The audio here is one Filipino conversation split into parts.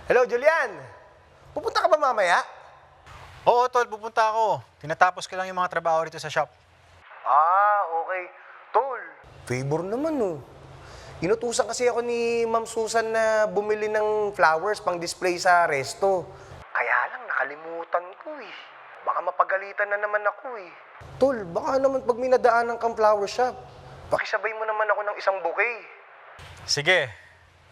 Hello, Julian! Pupunta ka ba mamaya? Oo, tol, pupunta ako. Tinatapos ko lang yung mga trabaho rito sa shop. Okay. Tol, favor naman oh. Inutusan kasi ako ni Ma'am Susan na bumili ng flowers pang display sa resto. Kaya lang nakalimutan ko eh. Baka mapagalitan na naman ako eh. Tol, baka naman pag minadaanan kang flower shop, pakisabay mo naman ako ng isang bouquet. Sige.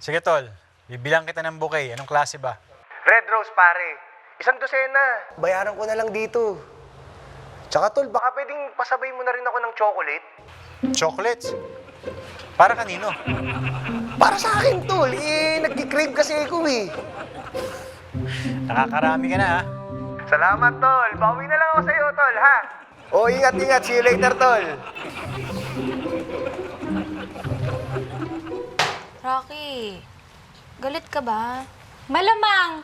Sige, tol. Bibilang kita ng bouquet. Anong klase ba? Red rose, pare. 1 dosena. Bayaran ko na lang dito. Tsaka tol, baka pwedeng pasabay mo na rin ako ng chocolate. Chocolates? Para kanino? Para sa akin, tol. Nagki-crave kasi ako eh. Nakakarami ka na, ha? Salamat, tol. Bawi na lang ako sa'yo, tol, ha? Ingat. See you later, tol. Rocky, galit ka ba? Malamang!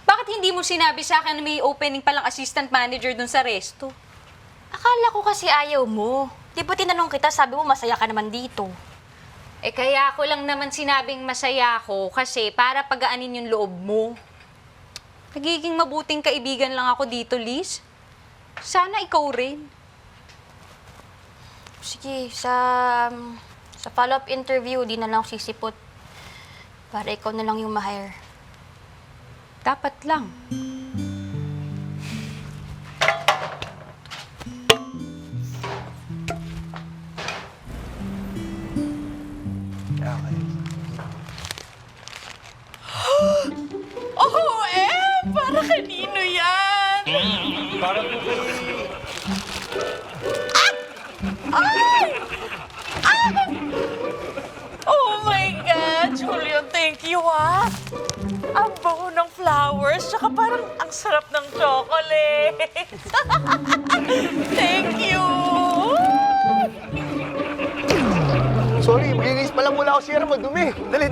Bakit hindi mo sinabi sa akin na may opening palang assistant manager dun sa resto? Akala ko kasi ayaw mo. Di ba tinanong kita, sabi mo masaya ka naman dito. Eh kaya ako lang naman sinabing masaya ako kasi para pagaanin yung loob mo. Nagiging mabuting kaibigan lang ako dito, Liz. Sana ikaw rin. Sige, sa follow-up interview, di na lang ako sisipot. Para ikaw na lang yung ma-hire. Dapat lang. Okay. Oh, para kanino yan? Para po kay... Oh my God, Julio, thank you ha. Ang bango ng flowers, tsaka parang ang sarap ng chocolate. Thank you. Sorry, maglinis pa lang mula ako siya mo. Dumi. Dali.